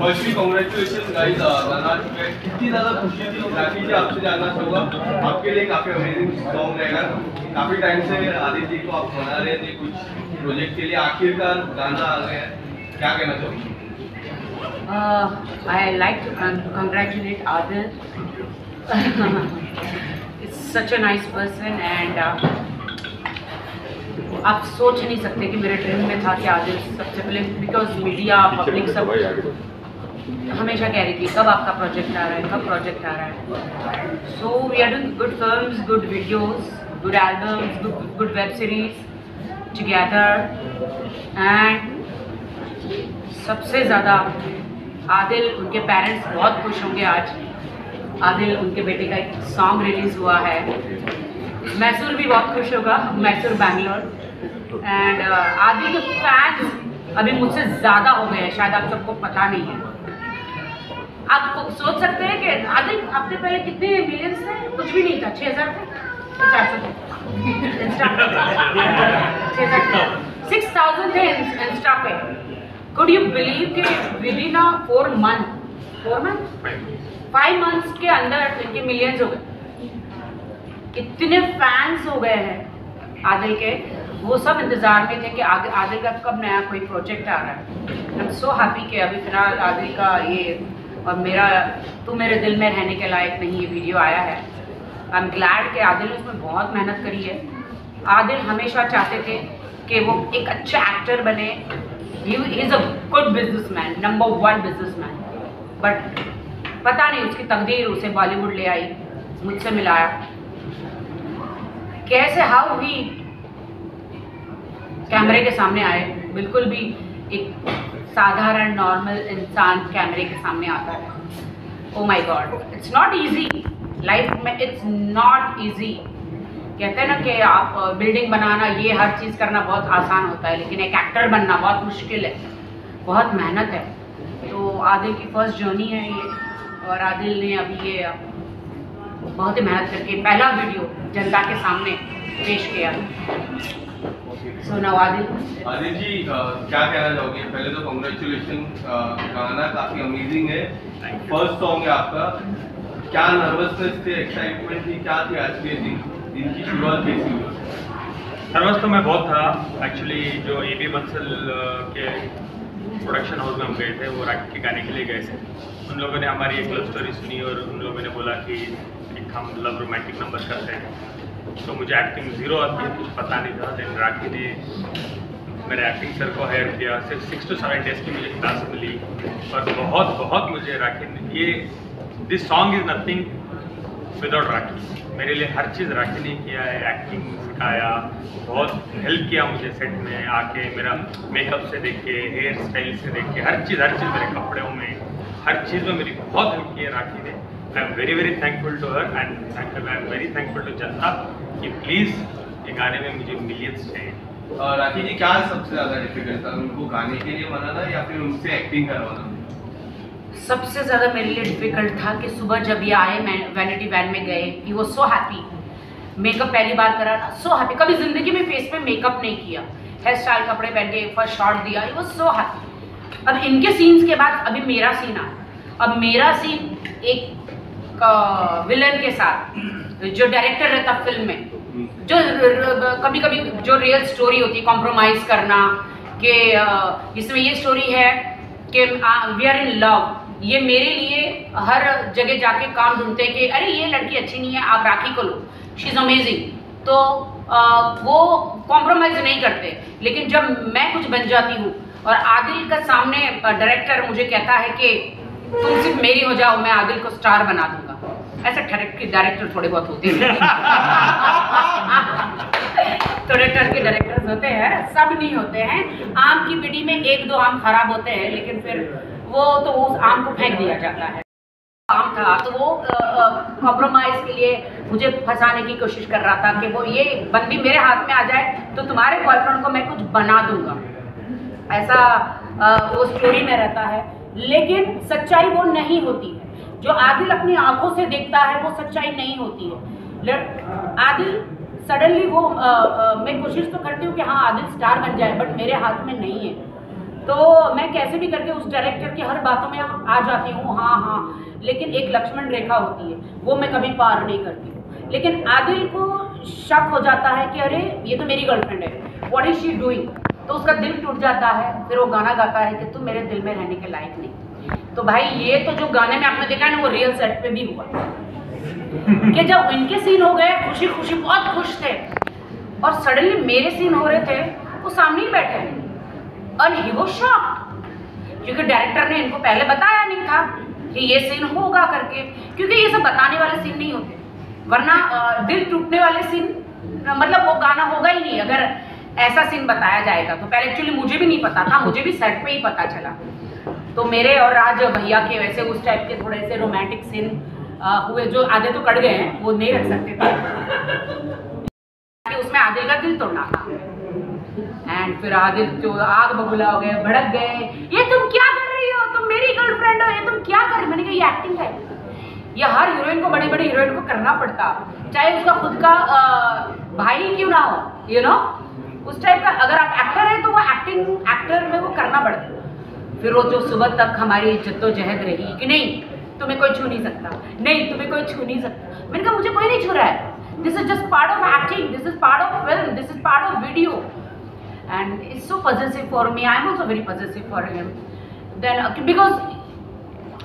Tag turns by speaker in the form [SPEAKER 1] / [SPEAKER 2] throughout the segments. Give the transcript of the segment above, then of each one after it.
[SPEAKER 1] Firstly congratulation guys, गाना आ चुका है, कितनी ज़्यादा खुशी थी। राखी जी आपसे जानना चाहूँगा, आपके लिए काफ़ी अमेजिंग सॉन्ग रहेगा। काफ़ी टाइम से आदित्य जी को आप बना रहे थे कुछ प्रोजेक्ट के लिए, आखिरकार गाना आ गया है, क्या कहना चाहोगे?
[SPEAKER 2] I like to congratulate Adil. It's such a nice person and आप सोच नहीं सकते कि मेरे ड्रीम में था कि आदिल सबसे पहले, बिकॉज मीडिया पब्लिक सब हमेशा कह रही थी कब आपका प्रोजेक्ट आ रहा है, कब प्रोजेक्ट आ रहा है। So we are doing good films, good videos, good albums, good web series together. And सबसे ज़्यादा आदिल, उनके पेरेंट्स बहुत खुश होंगे आज। आदिल, उनके बेटे का एक सॉन्ग रिलीज़ हुआ है। मैसूर भी बहुत खुश होगा, मैसूर बैंगलोर। एंड आदिल के फैंस अभी मुझसे ज़्यादा हो गए हैं, शायद आप सबको पता नहीं है। आप सोच सकते हैं कि आदिल आपने पहले कितने मिलियंस थे? कुछ भी नहीं था, 6000 थे, 400 थे इंस्टा पे, 6000 थे इंस्टा पे। कुड यू बिलीव कि विद इन 5 मंथ्स के अंदर इनके मिलियंस हो गए। इतने फैंस हो गए हैं आदिल के, वो सब इंतज़ार में थे कि आदिल का कब नया कोई प्रोजेक्ट आ रहा है। आई एम सो हैप्पी कि अभी फिलहाल आदिल का ये और मेरा तू मेरे दिल में रहने के लायक नहीं ये वीडियो आया है। आई एम ग्लैड कि आदिल ने उसमें बहुत मेहनत करी है। आदिल हमेशा चाहते थे कि वो एक अच्छा एक्टर बने। He is a good businessman, number 1 businessman, but पता नहीं उसकी तकदीर उसे बॉलीवुड ले आई, मुझसे मिलाया। कैसे हाउ ही कैमरे के सामने आए, बिल्कुल भी एक साधारण नॉर्मल इंसान कैमरे के सामने आता है। Oh my God, it's not easy life में, इट्स नॉट इजी। कहते हैं ना कि आप बिल्डिंग बनाना, ये हर चीज़ करना बहुत आसान होता है, लेकिन एक एक्टर बनना बहुत मुश्किल है, बहुत मेहनत है। तो आदिल की फर्स्ट जर्नी है ये, और आदिल ने अभी ये बहुत ही मेहनत करके पहला वीडियो जनता के सामने पेश किया। सो नाउ आदिल
[SPEAKER 1] जी क्या कहना चाहोगे? पहले तो कांग्रेचुलेशन, गाना काफ़ी अमेजिंग है, फर्स्ट सॉन्ग है आपका। क्या नर्वसनेस थे, एक्साइटमेंट थी, क्या थी आज के दिन की शुरुआत कैसी हुई?
[SPEAKER 3] नर्वस तो मैं बहुत था एक्चुअली। जो AB बंसल के प्रोडक्शन हाउस में हम गए थे, वो राखी के गाने के लिए गए थे। उन लोगों ने हमारी एक लव स्टोरी सुनी और उन लोगों ने बोला कि एक हम लव रोमांटिक नंबर करते हैं। तो मुझे एक्टिंग ज़ीरो आती है, कुछ पता नहीं था। लेकिन राखी ने मेरे एक्टिंग सर को हायर किया, सिर्फ 6 to 7 डेज़ की मुझे क्लास मिली और बहुत मुझे राखी ने ये this song is nothing without Rakhi. मेरे लिए हर चीज़ राखी ने किया है, एक्टिंग सिखाया, बहुत हेल्प किया मुझे सेट में आके, मेरा मेकअप से देख के, हेयर स्टाइल से देख के, हर चीज़ मेरे कपड़ों में, हर चीज़ में मेरी बहुत हेल्प की है राखी ने। I am very thankful to her and I am very thankful to जनता कि प्लीज़ ये गाने में मुझे मिलियंस चाहिए।
[SPEAKER 1] राखी जी, क्या सबसे ज़्यादा डिफिकल्ट था, उनको गाने के लिए बनाना या फिर उनसे एक्टिंग करवाना?
[SPEAKER 2] सबसे ज़्यादा मेरे लिए डिफ़िकल्ट था कि सुबह जब ये आए, मैं वैनिटी वैन में गए, ही वो सो हैप्पी। मेकअप पहली बार करा, सो हैप्पी, कभी ज़िंदगी में फेस पे मेकअप नहीं किया, हेयर स्टाइल कपड़े पहन के फर्स्ट शॉट दिया, ही वो सो हैप्पी। अब इनके सीन्स के बाद अभी मेरा सीन आया। अब मेरा सीन एक विलन के साथ, जो डायरेक्टर रहता फिल्म में, जो कभी जो रियल स्टोरी होती है, कॉम्प्रोमाइज़ करना कि इसमें ये स्टोरी है कि वी आर इन लव। ये मेरे लिए हर जगह जाके काम ढूंढते हैं कि अरे ये लड़की अच्छी नहीं है, आप राखी को लो, शी इज़ अमेजिंग। तो वो कॉम्प्रोमाइज़ नहीं करते। लेकिन जब मैं कुछ बन जाती हूँ और आदिल का सामने डायरेक्टर मुझे कहता है कि तुम सिर्फ मेरी हो जाओ, मैं आदिल को स्टार बना दूंगा। ऐसे डायरेक्टर थोड़े बहुत होते हैं थोड़े टर्क के डायरेक्टर्स होते हैं, सब नहीं होते हैं। आम की पिटी में 1-2 आम खराब होते हैं, लेकिन फिर वो तो उस आम को फेंक दिया जाता है। आम था तो वो कॉम्प्रोमाइज़ के लिए मुझे फंसाने की कोशिश कर रहा था कि वो ये बंदी मेरे हाथ में आ जाए तो तुम्हारे बॉयफ्रेंड को मैं कुछ बना दूंगा, ऐसा वो स्टोरी में रहता है। लेकिन सच्चाई वो नहीं होती है, जो आदिल अपनी आंखों से देखता है वो सच्चाई नहीं होती है। आदिल सडनली वो मैं कोशिश तो करती हूँ कि हाँ आदिल स्टार बन जाए, बट मेरे हाथ में नहीं है। तो मैं कैसे भी करके उस डायरेक्टर की हर बातों में आ जाती हूँ, हाँ, लेकिन एक लक्ष्मण रेखा होती है, वो मैं कभी पार नहीं करती हूँ। लेकिन आदिल को शक हो जाता है कि अरे ये तो मेरी गर्लफ्रेंड है, व्हाट इज शी डूइंग, तो उसका दिल टूट जाता है। फिर वो गाना गाता है कि तुम मेरे दिल में रहने के लायक नहीं। तो भाई ये तो जो गाने में आपने देखा है ना, वो रियल सेट पे भी हुआ कि जब इनके सीन हो गए, खुशी खुशी बहुत खुश थे, और सडनली मेरे सीन हो रहे थे, वो सामने ही बैठे हैं और ही वाज शॉक्ड, क्योंकि डायरेक्टर ने इनको पहले बताया नहीं था कि ये सीन होगा करके, क्योंकि ये सब बताने वाले सीन नहीं होते, वरना दिल टूटने वाले सीन मतलब वो गाना होगा ही नहीं अगर ऐसा सीन बताया जाएगा। तो पहले एक्चुअली मुझे भी नहीं पता था, मुझे भी सेट पे ही पता चला। तो मेरे और राज भैया के वैसे उस टाइप के थोड़े से रोमांटिक सीन हुए, जो आधे तो कट गए हैं, वो नहीं रख सकते थे। उसमें आदिल का दिल तोड़ना था, एंड फिर आदिल तो आग बबूला हो गए, भड़क गए, ये तुम क्या कर रही हो, तुम मेरी गर्लफ्रेंड हो, ये तुम क्या कर रही हो। मैंने कहा ये एक्टिंग है, ये हर हीरोइन को, बड़ी बड़ी हीरोइन को करना पड़ता, चाहे उसका खुद का भाई क्यों ना हो, यू नो, उस टाइप का। अगर आप एक्टर है तो वो एक्टर में वो करना पड़ता। फिर वो जो सुबह तक हमारी जद्दोजहद रही कि नहीं तुम्हें कोई छू नहीं सकता, नहीं तुम्हें कोई छू नहीं सकता। मैंने कहा मुझे कोई नहीं छू रहा है, this is just part of acting, this is part of film, this is part of video, and it's so positive for me, I am also very positive for him. Then because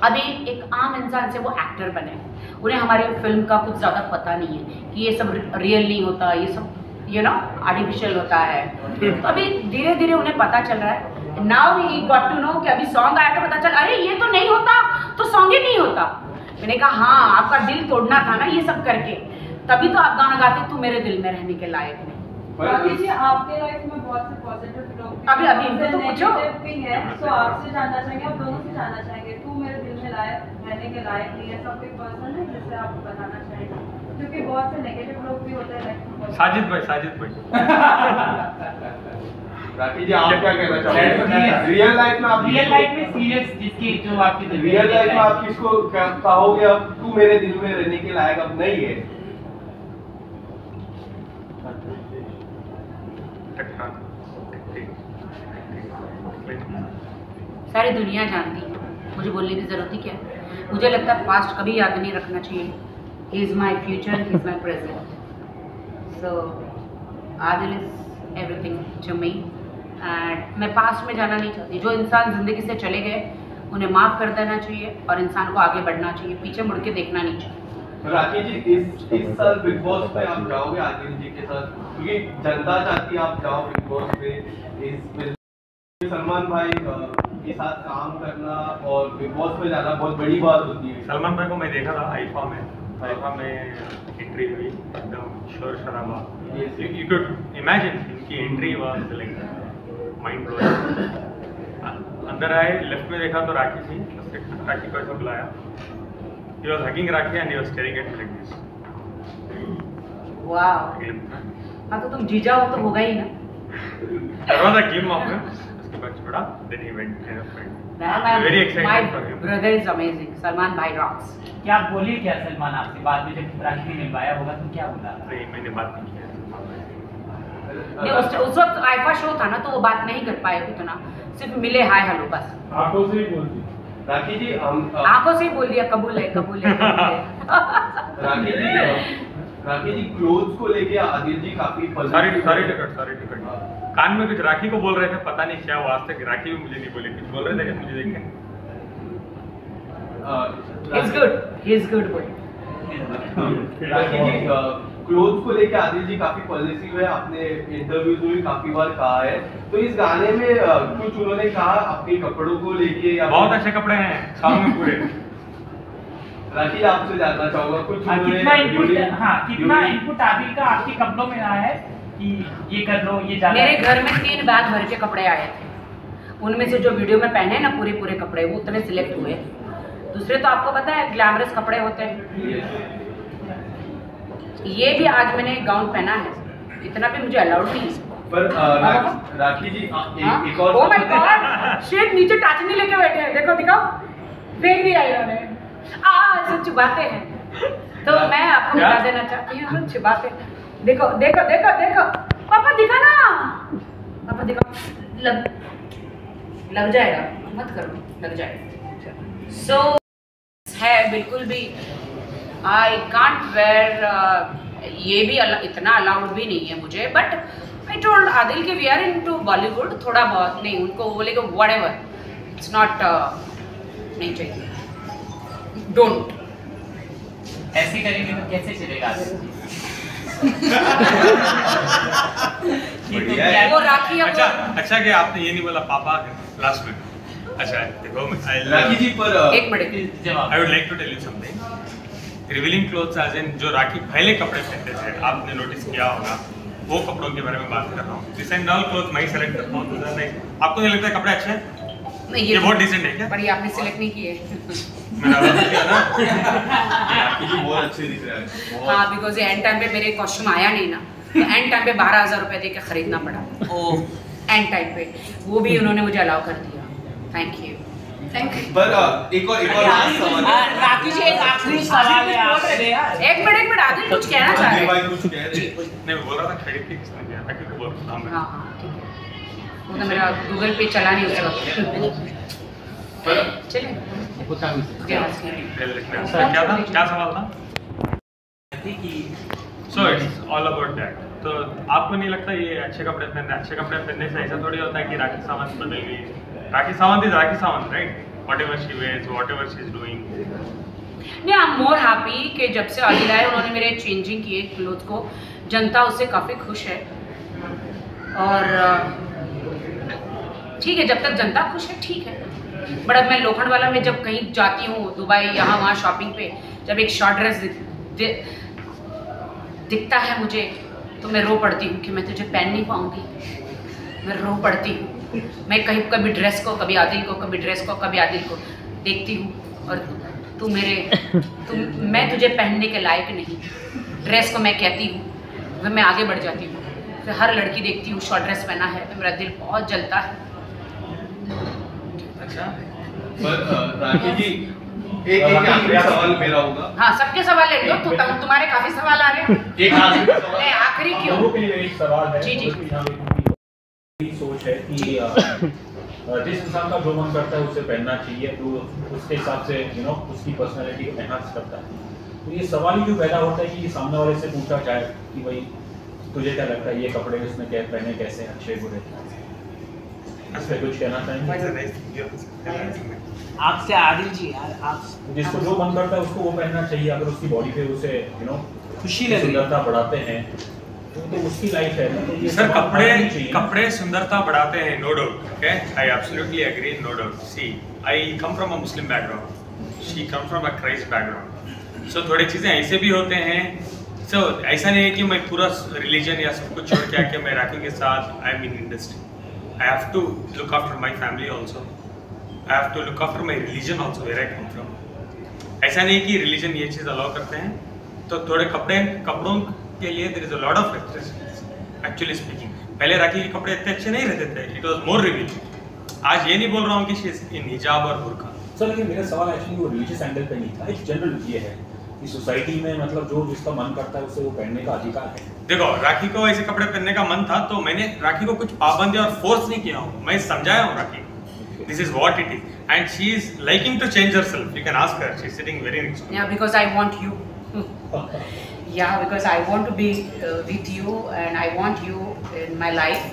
[SPEAKER 2] अभी एक आम इंसान से वो actor बने, उन्हें हमारी film का कुछ ज़्यादा पता नहीं है कि ये सब रियल नहीं होता, ये सब यू नो आर्टिफिशियल होता है। तो अभी धीरे धीरे उन्हें पता चल रहा है। Now he got to know कि अभी सॉन्ग आया तो पता चल, अरे ये तो नहीं होता तो सॉन्ग ही नहीं होता। मैंने कहा हाँ आपका दिल तोड़ना था ना ये सब करके, तभी तो आप गाना गाते तू मेरे दिल में रहने के लायक नहीं।
[SPEAKER 4] बाकी जी आपके लाइफ में बहुत से पॉजिटिव लोग
[SPEAKER 2] अभी इनको तो पूछो
[SPEAKER 4] भी है, तो आपसे जानना चाहेंगे, आप दोनों से जानना चाहेंगे, तू मेरे दिल में रहने के लायक नहीं है, सब कोई पर्सन है जिससे आप बताना चाहेंगे, क्योंकि बहुत से नेगेटिव लोग भी होते हैं।
[SPEAKER 3] साजिद भाई
[SPEAKER 1] राखी जी आप क्या कहना चाहोगे? रियल लाइफ में
[SPEAKER 5] सीरियस जिसकी जो आपकी
[SPEAKER 1] रियल लाइफ में आप किसको कहोगे अब तू मेरे दिल में रहने के लायक अब नहीं है?
[SPEAKER 2] सारी दुनिया जानती है, मुझे बोलने की जरूरत ही क्या है। मुझे लगता है पास्ट कभी याद नहीं रखना चाहिए। He is my future, he is my present, so Adil is everything to me, and मैं पास्ट में जाना नहीं चाहती। जो इंसान ज़िंदगी से चले गए उन्हें माफ़ कर देना चाहिए और इंसान को आगे बढ़ना चाहिए, पीछे मुड़ के देखना नहीं चाहिए।
[SPEAKER 1] राखी जी इस साल बिग बॉस में आप जाओगे आदिल जी के साथ, क्योंकि जनता चाहती है आप जाओ बिग बॉस में। सलमान भाई के साथ काम करना और बिग बॉस में जाना बहुत बड़ी बात होती है।
[SPEAKER 3] सलमान भाई को मैं देखा था आईफा में एंट्री हुई, एकदम शोर शराबा, यू कुड इमेजिन इनकी entry was like mind blowing. अंदर आए, लेफ्ट में देखा तो राखी थी, राखी को ऐसा बुलाया, he was hugging Rakhi and he was staring at me like this.
[SPEAKER 2] वाह, हाँ तो तुम जीजा हो तो होगा ही ना।
[SPEAKER 3] That was a game of him. उसके बाद छोड़ा, then he went kind of friend. Very excited for him.
[SPEAKER 2] My brother is amazing. Salman भाई rocks.
[SPEAKER 5] क्या बोली क्या सलमान आपसे बाद में जब राखी ने मिलवाया होगा तो क्या बोला?
[SPEAKER 3] नहीं मैंने बात नहीं किया।
[SPEAKER 2] उस वक्त आईफा शो था ना तो वो बात नहीं कर पाए उतना, सिर्फ मिले हाय हेलो बस।
[SPEAKER 1] आंखों से ही बोल दी राखी जी,
[SPEAKER 2] आंखों से ही बोल दिया कबूल है कबूल है।
[SPEAKER 1] राखी जी क्लोथ्स को लेके आदिल जी काफी
[SPEAKER 3] सारी टिकट कान में कुछ राखी को बोल रहे थे, पता नहीं क्या वो, आज तक राखी भी मुझे नहीं बोले, कुछ बोल रहे थे कि मुझे देख के
[SPEAKER 2] He's good boy।
[SPEAKER 1] राखी जी क्लोथ्स को लेके आदिल जी काफी पॉजिटिव है, आपने इंटरव्यूज में भी काफी बार कहा है। तो इस गाने में कुछ उन्होंने कहा आपके कपड़ों को लेके,
[SPEAKER 3] बहुत अच्छे कपड़े हैं सॉन्ग में पूरे।
[SPEAKER 1] राखी आपसे जानना चाहूंगा कुछ
[SPEAKER 5] कितना इनपुट आदिल का आपके कपड़ों में रहा है कि ये कर लो ये ज्यादा।
[SPEAKER 2] मेरे घर में 3 बैग भर के कपड़े आए थे, उनमें से जो वीडियो में पहने ना पूरे कपड़े वो उतने सिलेक्ट हुए। दूसरे तो आपको पता है ग्लैमरस कपड़े होते हैं, ये भी आज मैंने गाउन पहना है, इतना भी मुझे अलाउड नहीं है।
[SPEAKER 1] पर राखी जी एक और
[SPEAKER 2] ओह माय गॉड, शेड नीचे टाचनी लेके बैठे हैं, देखो दिखाओ, फेंक दिया इन्होंने। सब छुपाते हैं, तो मैं आपको बता देना चाहती हूँ छुपाते हैं। देखो देखो देखो देखो पापा दिखा ना, पापा दिखा, लग जाएगा, मत करो, लग जाएगा। सो है बिल्कुल भी आई कांट वेयर, ये भी इतना अलाउड भी नहीं है मुझे, बट आई टोल्ड आदिल के वी आर इनटू बॉलीवुड, थोड़ा बहुत नहीं, उनको बोले कि व्हाटएवर, इट्स नॉट, नहीं चाहिए, डोंट।
[SPEAKER 5] ऐसे करेंगे तो कैसे चलेगा?
[SPEAKER 1] बढ़िया है।
[SPEAKER 2] वो राखी अब
[SPEAKER 3] अच्छा कि आपने ये नहीं बोला पापा लास्ट में। अच्छा देखो
[SPEAKER 1] राखी जी पर
[SPEAKER 2] एक मिनट
[SPEAKER 5] जवाब।
[SPEAKER 3] I would like to tell you something. Revealing clothes as in जो राखी पहले कपड़े पहनते थे, आपने नोटिस किया होगा, वो कपड़ों के बारे में बात कर रहा हूँ। दिस एंड ऑल क्लोथ मैं ही सेलेक्ट करता हूँ, तो नहीं आपको नहीं लगता कपड़े अच्छे हैं?
[SPEAKER 2] नहीं,
[SPEAKER 3] ये बहुत डिसेंट है क्या?
[SPEAKER 2] पर ये आपने सिलेक्ट नहीं किए।
[SPEAKER 3] मैंने आवाज किया ना।
[SPEAKER 1] राखी जी बहुत अच्छे दिख रहे हैं, बहुत।
[SPEAKER 2] हाँ, बिकॉज एंड टाइम पे मेरे कॉस्ट्यूम आया नहीं ना, तो एंड टाइम पे 12,000 रुपए दे के खरीदना पड़ा। एंड टाइम पे वो भी उन्होंने मुझे अलाउ कर दिया। Thank you, thank you.
[SPEAKER 1] पर एक और लास्ट सवाल है।
[SPEAKER 5] राखी जी एक आखिरी सवाल है आपसे।
[SPEAKER 2] एक मिनट आदिल कुछ कहना चाह
[SPEAKER 1] आदिल
[SPEAKER 2] रहे
[SPEAKER 1] भाई
[SPEAKER 2] हैं।
[SPEAKER 1] कुछ कह रहे हैं।
[SPEAKER 3] नहीं बोल रहा था खरीद के किसने दिया? राखी को बोल रहा था
[SPEAKER 2] हाँ हाँ ठीक है, वो तो मेरा गूगल पे चला नहीं उस वक्त।
[SPEAKER 1] पर
[SPEAKER 2] चलिए
[SPEAKER 3] क्या सवाल था? So it's all about that. तो आपको नहीं लगता ये अच्छे कपड़े पहनने से ऐसा थोड़ी होता है कि राखी सावंत बदल गई? Rakhi Sawant is Rakhi Sawant, right? Whatever she wears, whatever she is doing.
[SPEAKER 2] नहीं, आई एम मोर हैप्पी कि जब से आदिल आए उन्होंने मेरे चेंजिंग किए क्लोथ को, जनता उससे काफ़ी खुश है। और ठीक है, जब तक जनता खुश है ठीक है। बट अब मैं लोखंडवाला में जब कहीं जाती हूँ, दुबई यहाँ वहाँ शॉपिंग पे, जब एक शॉर्ट ड्रेस दिखता है मुझे, तो मैं रो पड़ती हूँ कि मैं तुझे पहन नहीं पाऊँगी। मैं रो पड़ती हूँ। मैं कहीं कभी ड्रेस को, कभी आदिल को, कभी ड्रेस को, कभी आदिल को देखती हूँ, और मैं तुझे पहनने के लायक नहीं। ड्रेस को मैं कहती हूँ, फिर मैं आगे बढ़ जाती हूँ। फिर हर लड़की देखती हूँ शॉर्ट ड्रेस पहना है तो मेरा दिल बहुत जलता है।
[SPEAKER 3] अच्छा,
[SPEAKER 1] पर राखी जी एक आखिरी सवाल मेरा होगा।
[SPEAKER 2] हाँ, सबके सवाल ले लो, तो तुम्हारे काफी सवाल आ रहे हैं।
[SPEAKER 1] एक आखिरी सवाल।
[SPEAKER 2] नहीं, आखिरी क्यों?
[SPEAKER 6] लोगों के लिए एक सवाल है।
[SPEAKER 2] जी, जी।
[SPEAKER 6] की सोच है कि जिस इंसान का जो मन करता है उसे पहनना चाहिए, तो उसके हिसाब से उसकी पर्सनैलिटी को एनहांस करता है। तो ये सवाल ही क्यों पैदा होता है कि सामने वाले से पूछा जाए कि भाई तुझे क्या लगता है ये कपड़े उसने क्या पहने, कैसे अच्छे बुरे? इस पे कुछ कहना चाहेंगे?
[SPEAKER 5] आपसे आदिल जी यार, आप
[SPEAKER 6] जिसको जो मन करता है उसको वो पहनना चाहिए। अगर उसकी बॉडी पे उसे
[SPEAKER 5] खुशी लग रही है,
[SPEAKER 6] सुंदरता बढ़ाते हैं तो उसकी लाइफ है ना। तो ये
[SPEAKER 3] सर
[SPEAKER 6] सवाल आना ही चाहिए।
[SPEAKER 3] कपड़े सुंदरता बढ़ाते हैं, no doubt. Okay, I absolutely agree, no doubt. See, I come from a Muslim background, she come from a Christ background. So थोड़ी चीज़ें ऐसे भी होते हैं। सो ऐसा नहीं है कि मैं पूरा रिलीजन या सब कुछ छोड़ के आके मैं राखी के साथ I am in industry. I have to look after my family also. I have to look after my religion also, where I come from. ऐसा नहीं कि रिलीजन ये चीज़ अलाउ करते हैं, तो थोड़े कपड़ों के लिए there is a lot of restrictions. Actually speaking, पहले राखी के कपड़े इतने अच्छे नहीं रहते थे. It was more revealing. आज ये नहीं बोल रहा हूँ कि she is in हिजाब और बुर्का।
[SPEAKER 6] सर लेकिन मेरा सवाल एक्चुअली वो रिलीजियस एंगल पे नहीं था, एक जनरल ये है कि सोसाइटी में मतलब जो जिसका मन करता है उसे वो पहनने का अधिकार है।
[SPEAKER 3] देखो, राखी को ऐसे कपड़े पहनने का मन था तो मैंने राखी को कुछ पाबंदी और फोर्स नहीं किया हूँ, मैं समझाया हूँ राखी को this is what it is and she is liking to change herself. You can ask her, she is sitting very next to
[SPEAKER 2] Yeah, because I want you. Yeah, because I want to be with you and I want you in my life.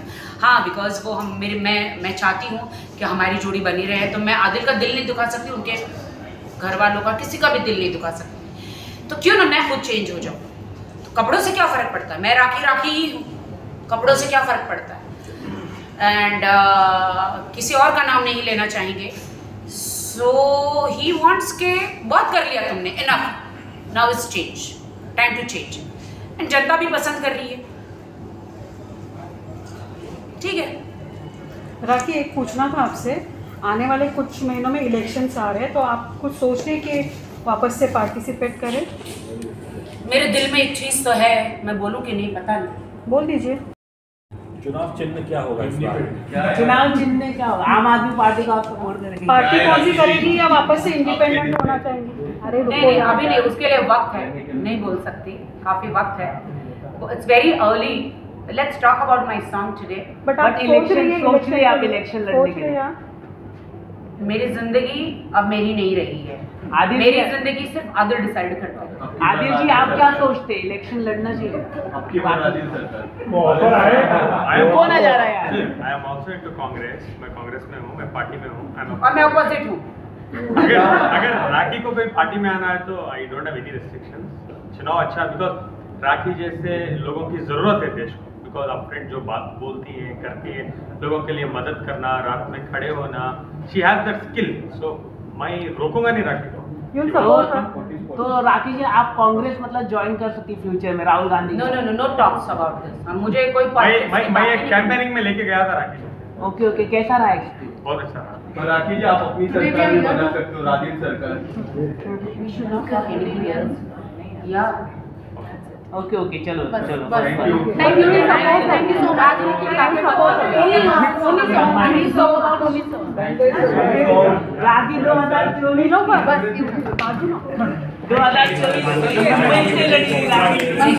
[SPEAKER 2] हाँ, because वो मैं चाहती हूँ कि हमारी जोड़ी बनी रहे। तो मैं आदिल का दिल नहीं दुखा सकती, उनके घर वालों का किसी का भी दिल नहीं दुखा सकती, तो क्यों ना मैं खुद चेंज हो जाऊँ। तो कपड़ों से क्या फ़र्क पड़ता है, मैं राखी ही हूँ, कपड़ों से क्या फ़र्क पड़ता है। एंड किसी और का नाम नहीं लेना चाहेंगे। सो ही वॉन्ट्स के बहुत कर लिया तुमने, enough, now is change, time to change. And जनता भी पसंद कर रही है, ठीक है।
[SPEAKER 7] राखी, एक पूछना था आपसे, आने वाले कुछ महीनों में इलेक्शंस आ रहे हैं, तो आप कुछ सोच रहे हैं कि वापस से पार्टिसिपेट करें?
[SPEAKER 2] मेरे दिल में एक चीज़ तो है, मैं बोलूँ कि नहीं पता नहीं।
[SPEAKER 7] बोल दीजिए।
[SPEAKER 6] चुनाव चिन्ह क्या होगा इस बार?
[SPEAKER 5] चुनाव चिन्ह क्या होगा? आम आदमी पार्टी को आप सपोर्ट करेंगे?
[SPEAKER 7] पार्टी कौन सी करेगी या वापस से इंडिपेंडेंट होना चाहेंगे? अरे
[SPEAKER 2] नहीं, अभी नहीं, उसके लिए वक्त है, नहीं बोल सकती, काफ़ी वक्त है। It's very early. Let's talk about my song today.
[SPEAKER 7] But आप सोच रही है इलेक्शन लड़ने के लिए?
[SPEAKER 2] मेरी जिंदगी अब मेरी नहीं रही है।
[SPEAKER 5] आदिल
[SPEAKER 2] मेरी
[SPEAKER 5] जी-
[SPEAKER 2] जिंदगी सिर्फ अदर डिसाइड करता है।
[SPEAKER 5] आदिल जी आप क्या सोचते हैं, इलेक्शन लड़ना चाहिए?
[SPEAKER 1] आपकी बात आदिल सरकार
[SPEAKER 5] कौन आ जा रहा है यार?
[SPEAKER 3] आई एम ऑल्सो इनटू कांग्रेस, मैं कांग्रेस में हूँ, मैं पार्टी में हूँ।
[SPEAKER 2] और मैं अपोजिट हूँ।
[SPEAKER 3] अगर राखी को कोई पार्टी में आना है तो I don't have any restrictions. चुनाव अच्छा, बिकॉज राखी जैसे लोगों की ज़रूरत है देश को, बिकॉज आप फ्रेंड जो बात बोलती है करती है, लोगों के लिए मदद करना, रात में खड़े होना, शी हैज़ दैट स्किल। सो मैं रोकूंगा नहीं राखी को।
[SPEAKER 5] तो राखी जी आप कांग्रेस मतलब ज्वाइन कर सकती फ्यूचर में Rahul Gandhi?
[SPEAKER 2] No talks about this. मुझे कोई politics की
[SPEAKER 3] मैं
[SPEAKER 2] बात
[SPEAKER 3] एक
[SPEAKER 2] नहीं
[SPEAKER 3] कैंपेनिंग में लेके गया था राखी को।
[SPEAKER 5] ओके कैसा रहा एक्सपीरियंस?
[SPEAKER 3] बहुत अच्छा रहा।
[SPEAKER 1] तो राखी जी आप अपनी सरकार भी बना सकते हो, रादिल सरकार।
[SPEAKER 2] We should not have anybody else. Yeah.
[SPEAKER 5] Okay चलो
[SPEAKER 2] बस,
[SPEAKER 5] चलो
[SPEAKER 2] बस।
[SPEAKER 5] bye.
[SPEAKER 2] Thank you so much. Thank you so much. Only so.
[SPEAKER 5] राखी 2024
[SPEAKER 7] बस बाजू ना
[SPEAKER 5] 2024 मुंबई से लड़ी राखी।